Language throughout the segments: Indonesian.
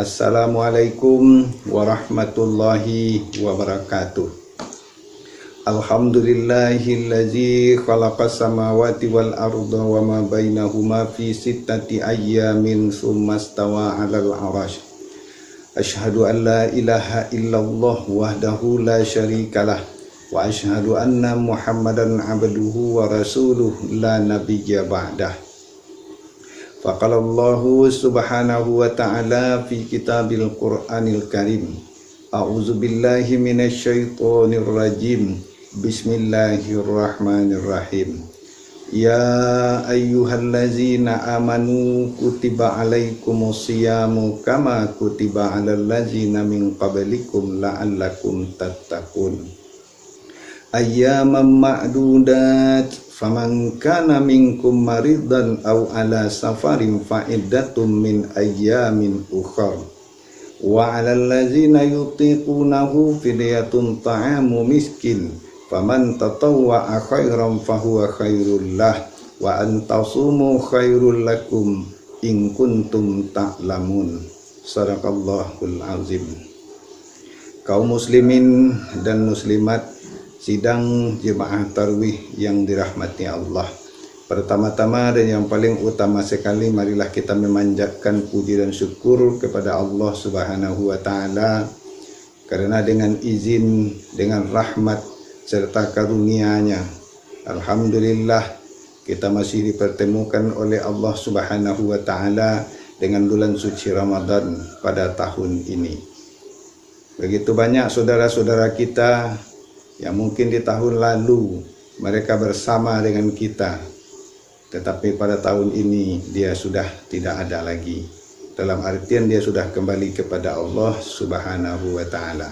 Assalamualaikum warahmatullahi wabarakatuh. Alhamdulillahillazi khalaqas samawati wal arda wa ma bainahuma fi sittati ayyamin tsumma stawa 'alal 'arsy. Asyhadu an la ilaha illallah wahdahu la syarikalah wa asyhadu anna Muhammadan 'abduhu wa rasuluh la nabiyya ba'dah. Faqala Allahu subhanahu wa ta'ala fi kitabil Qur'anil Karim. A'udzu billahi minasy syaithanir rajim. Bismillahirrahmanirrahim. Ya ayyuhallazina amanu kutiba alaikumus syiyamu kama kutiba alal ladzina min qablikum la'allakum tattaqun. Ayyaman ma'dudat. Faman kana minkum maridan aw ala safarin fa iddatum min ayyamin ukhra. Wa 'alal ladzina yutiqunahu fidyatun ta'amu miskin. Faman tatawwa'a khairan fahuwa khairul lah wa an tasumu khairul lakum in kuntum ta'lamun. Shadaqallahul azim. Kaum muslimin dan muslimat sidang jemaah tarwih yang dirahmati Allah. Pertama-tama dan yang paling utama sekali, marilah kita memanjatkan puji dan syukur kepada Allah Subhanahu wa Ta'ala, karena dengan izin, dengan rahmat serta karunia-Nya, alhamdulillah kita masih dipertemukan oleh Allah Subhanahu wa Ta'ala dengan bulan suci Ramadan pada tahun ini. Begitu banyak saudara-saudara kita yang mungkin di tahun lalu mereka bersama dengan kita, tetapi pada tahun ini dia sudah tidak ada lagi. Dalam artian dia sudah kembali kepada Allah Subhanahu wa Ta'ala.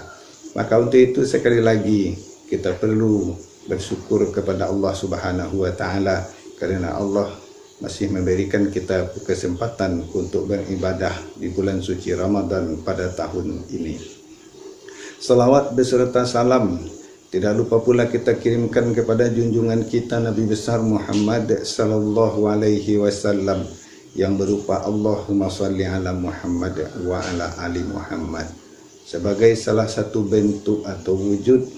Maka untuk itu sekali lagi kita perlu bersyukur kepada Allah Subhanahu wa Ta'ala, karena Allah masih memberikan kita kesempatan untuk beribadah di bulan suci Ramadan pada tahun ini. Salawat beserta salam tidak lupa pula kita kirimkan kepada junjungan kita Nabi besar Muhammad sallallahu alaihi wasallam yang berupa Allahumma shalli ala Muhammad wa ala ali Muhammad, sebagai salah satu bentuk atau wujud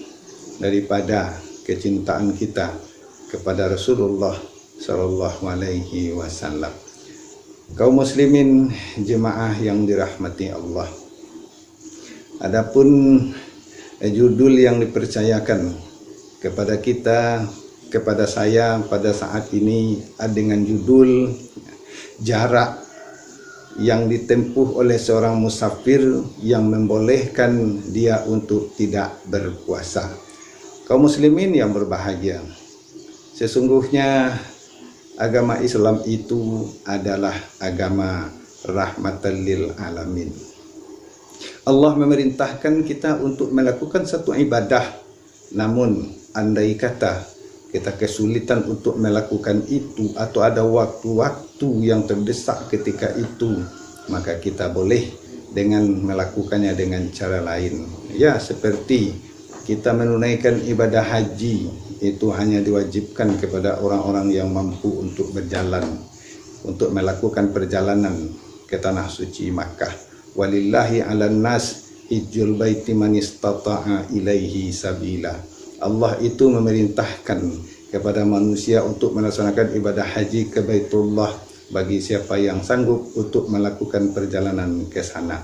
daripada kecintaan kita kepada Rasulullah sallallahu alaihi wasallam. Kaum muslimin jemaah yang dirahmati Allah, adapun judul yang dipercayakan kepada kita, kepada saya pada saat ini dengan judul jarak yang ditempuh oleh seorang musafir yang membolehkan dia untuk tidak berpuasa. Kaum muslimin yang berbahagia, sesungguhnya agama Islam itu adalah agama rahmatan lil alamin. Allah memerintahkan kita untuk melakukan satu ibadah, namun andai kata kita kesulitan untuk melakukan itu atau ada waktu-waktu yang terdesak ketika itu, maka kita boleh dengan melakukannya dengan cara lain. Ya, seperti kita menunaikan ibadah haji, itu hanya diwajibkan kepada orang-orang yang mampu untuk berjalan, untuk melakukan perjalanan ke tanah suci Makkah. Walillahi 'alan nas hijjul baiti man istata'a ilaihi sabila. Allah itu memerintahkan kepada manusia untuk melaksanakan ibadah haji ke Baitullah bagi siapa yang sanggup untuk melakukan perjalanan ke sana.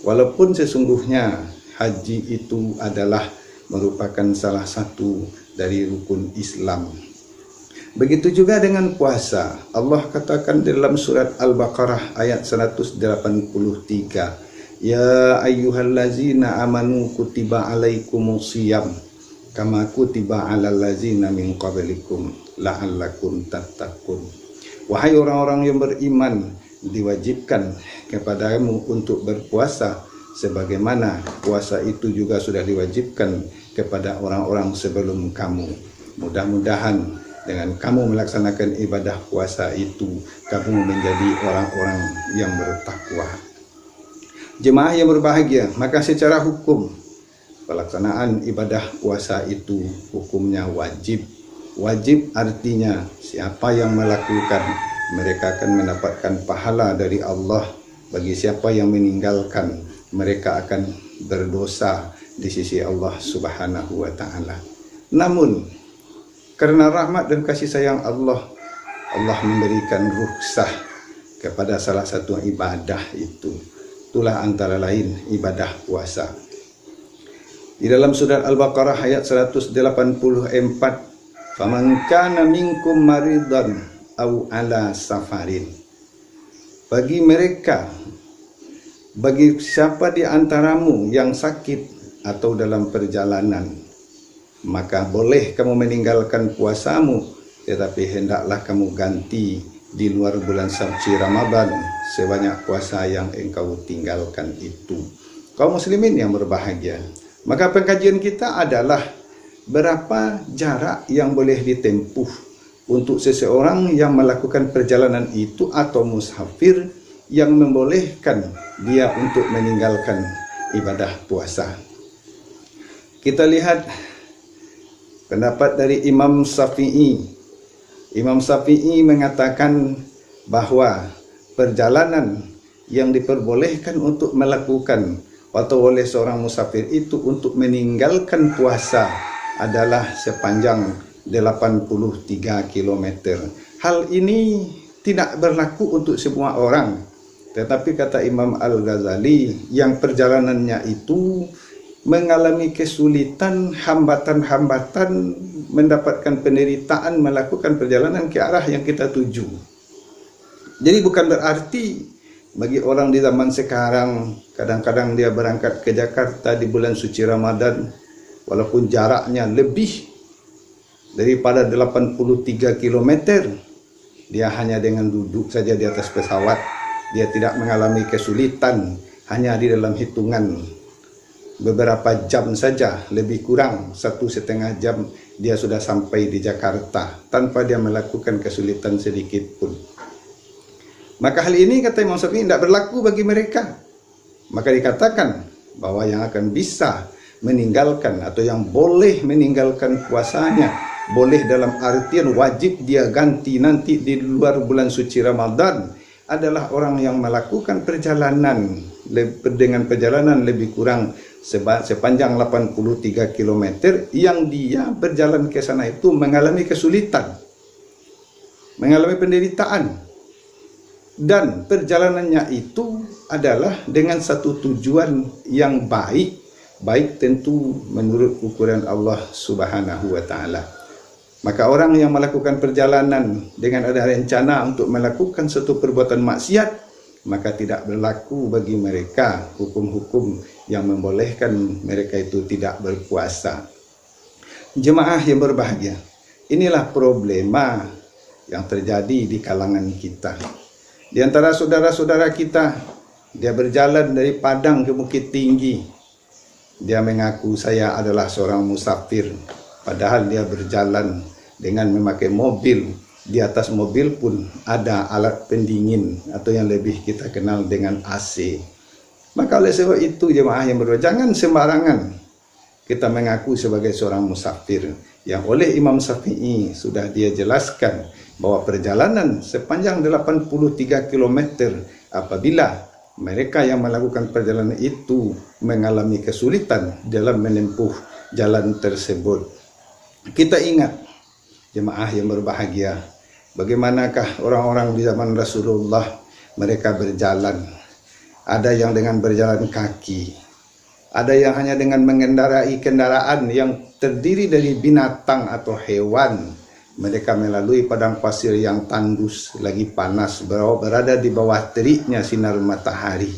Walaupun sesungguhnya haji itu adalah merupakan salah satu dari rukun Islam. Begitu juga dengan puasa. Allah katakan dalam surat Al-Baqarah ayat 183, Ya ayyuhallazina amanu kutiba alaikumus syiyam kama kutiba alal ladzina min qablikum la'allakum tattaqun. Wahai orang-orang yang beriman, diwajibkan kepadamu untuk berpuasa sebagaimana puasa itu juga sudah diwajibkan kepada orang-orang sebelum kamu. Mudah-mudahan dengan kamu melaksanakan ibadah puasa itu, kamu menjadi orang-orang yang bertakwa. Jemaah yang berbahagia, maka secara hukum pelaksanaan ibadah puasa itu hukumnya wajib. Wajib artinya siapa yang melakukan, mereka akan mendapatkan pahala dari Allah bagi siapa yang meninggalkan, mereka akan berdosa di sisi Allah Subhanahu wa taala. Namun karena rahmat dan kasih sayang Allah, Allah memberikan rukhsah kepada salah satu ibadah itu. Itulah antara lain ibadah puasa. Di dalam surat Al-Baqarah ayat 184, "Faman kana minkum maridan aw ala safarin." Bagi mereka, bagi siapa di antaramu yang sakit atau dalam perjalanan, maka boleh kamu meninggalkan puasamu, tetapi hendaklah kamu ganti di luar bulan suci Ramadan sebanyak puasa yang engkau tinggalkan itu. Kaum muslimin yang berbahagia, maka pengkajian kita adalah berapa jarak yang boleh ditempuh untuk seseorang yang melakukan perjalanan itu atau musafir yang membolehkan dia untuk meninggalkan ibadah puasa. Kita lihat pendapat dari Imam Syafi'i. Imam Syafi'i mengatakan bahwa perjalanan yang diperbolehkan untuk melakukan atau oleh seorang musafir itu untuk meninggalkan puasa adalah sepanjang 83 km. Hal ini tidak berlaku untuk semua orang, tetapi kata Imam Al-Ghazali, yang perjalanannya itu mengalami kesulitan, hambatan-hambatan, mendapatkan penderitaan melakukan perjalanan ke arah yang kita tuju. Jadi bukan berarti bagi orang di zaman sekarang, kadang-kadang dia berangkat ke Jakarta di bulan suci Ramadan, walaupun jaraknya lebih daripada 83 km, dia hanya dengan duduk saja di atas pesawat, dia tidak mengalami kesulitan, hanya di dalam hitungan beberapa jam saja, lebih kurang 1,5 jam dia sudah sampai di Jakarta tanpa dia melakukan kesulitan sedikit pun. Maka hal ini kata Imam Syafi'i tidak berlaku bagi mereka. Maka dikatakan bahwa yang akan bisa meninggalkan atau yang boleh meninggalkan puasanya, boleh dalam artian wajib dia ganti nanti di luar bulan suci Ramadan, adalah orang yang melakukan perjalanan dengan perjalanan lebih kurang sepanjang 83 km yang dia berjalan ke sana itu mengalami kesulitan, mengalami penderitaan, dan perjalanannya itu adalah dengan satu tujuan yang baik tentu menurut ukuran Allah Subhanahu wa taala. Maka orang yang melakukan perjalanan dengan ada rencana untuk melakukan satu perbuatan maksiat, maka tidak berlaku bagi mereka hukum-hukum yang membolehkan mereka itu tidak berpuasa. Jemaah yang berbahagia, inilah problema yang terjadi di kalangan kita. Di antara saudara-saudara kita, dia berjalan dari Padang ke Bukit Tinggi. Dia mengaku saya adalah seorang musafir, padahal dia berjalan dengan memakai mobil. Di atas mobil pun ada alat pendingin atau yang lebih kita kenal dengan AC. Maka oleh sebab itu jemaah yang berbahagia, jangan sembarangan kita mengaku sebagai seorang musafir. Yang oleh Imam Syafi'i sudah dia jelaskan bahwa perjalanan sepanjang 83 km apabila mereka yang melakukan perjalanan itu mengalami kesulitan dalam menempuh jalan tersebut. Kita ingat jemaah yang berbahagia, bagaimanakah orang-orang di zaman Rasulullah mereka berjalan. Ada yang dengan berjalan kaki, ada yang hanya dengan mengendarai kendaraan yang terdiri dari binatang atau hewan. Mereka melalui padang pasir yang tandus, lagi panas, berada di bawah teriknya sinar matahari.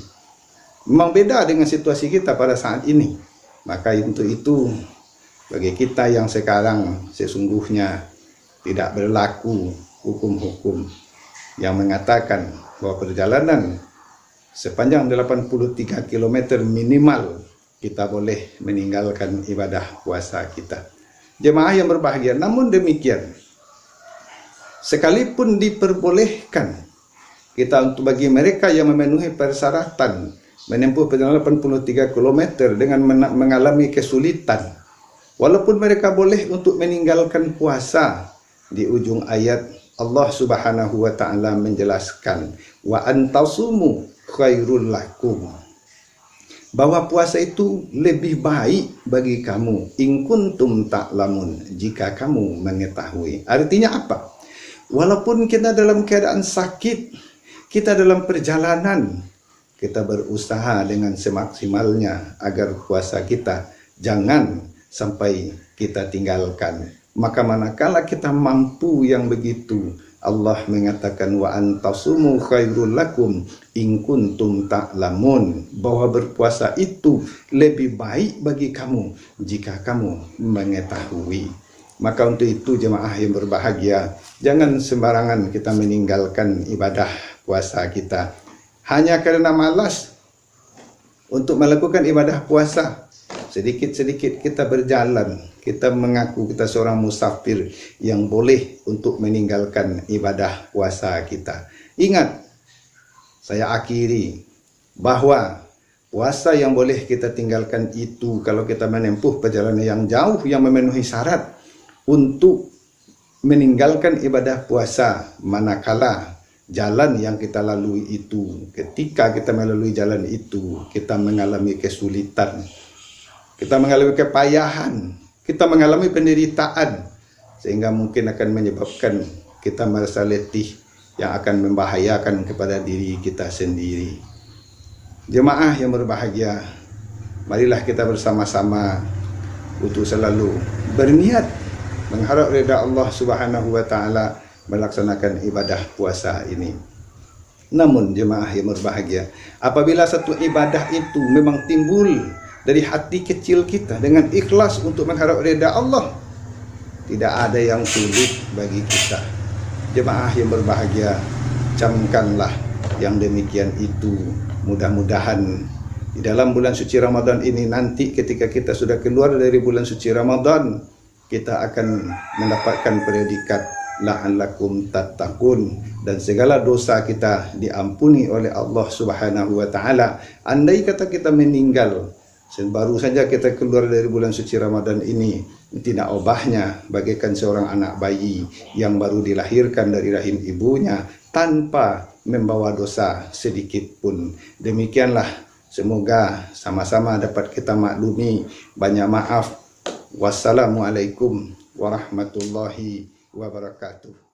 Memang beda dengan situasi kita pada saat ini. Maka untuk itu, bagi kita yang sekarang sesungguhnya tidak berlaku hukum-hukum yang mengatakan bahwa perjalanan sepanjang 83 km minimal kita boleh meninggalkan ibadah puasa kita. Jemaah yang berbahagia, namun demikian, sekalipun diperbolehkan kita untuk bagi mereka yang memenuhi persyaratan menempuh perjalanan 83 km dengan mengalami kesulitan, walaupun mereka boleh untuk meninggalkan puasa, di ujung ayat Allah Subhanahu wa taala menjelaskan, wa antasumu khairul lakum. Bahwa puasa itu lebih baik bagi kamu. In kuntum ta'lamun, jika kamu mengetahui. Artinya apa? Walaupun kita dalam keadaan sakit, kita dalam perjalanan, kita berusaha dengan semaksimalnya agar puasa kita jangan sampai kita tinggalkan. Maka manakala kita mampu yang begitu, Allah mengatakan wa antasumu khairul lakum in kuntum ta'lamun, bahwa berpuasa itu lebih baik bagi kamu jika kamu mengetahui. Maka untuk itu jemaah yang berbahagia, jangan sembarangan kita meninggalkan ibadah puasa kita hanya karena malas untuk melakukan ibadah puasa. Sedikit-sedikit kita berjalan, kita mengaku kita seorang musafir yang boleh untuk meninggalkan ibadah puasa kita. Ingat, saya akhiri bahwa puasa yang boleh kita tinggalkan itu kalau kita menempuh perjalanan yang jauh yang memenuhi syarat untuk meninggalkan ibadah puasa, manakala jalan yang kita lalui itu, ketika kita melalui jalan itu, kita mengalami kesulitan, kita mengalami kepayahan, kita mengalami penderitaan, sehingga mungkin akan menyebabkan kita merasa letih yang akan membahayakan kepada diri kita sendiri. Jemaah yang berbahagia, marilah kita bersama-sama untuk selalu berniat mengharap ridha Allah Subhanahu wa taala melaksanakan ibadah puasa ini. Namun jemaah yang berbahagia, apabila satu ibadah itu memang timbul dari hati kecil kita dengan ikhlas untuk mengharap ridha Allah, tidak ada yang sulit bagi kita. Jemaah yang berbahagia, camkanlah yang demikian itu. Mudah-mudahan di dalam bulan suci Ramadan ini nanti ketika kita sudah keluar dari bulan suci Ramadan, kita akan mendapatkan predikat la'allakum tattaqun, dan segala dosa kita diampuni oleh Allah Subhanahu wa taala. Andai kata kita meninggal baru saja kita keluar dari bulan suci Ramadan ini, tidak obahnya bagaikan seorang anak bayi yang baru dilahirkan dari rahim ibunya tanpa membawa dosa sedikit pun. Demikianlah, semoga sama-sama dapat kita maklumi. Banyak maaf. Wassalamualaikum warahmatullahi wabarakatuh.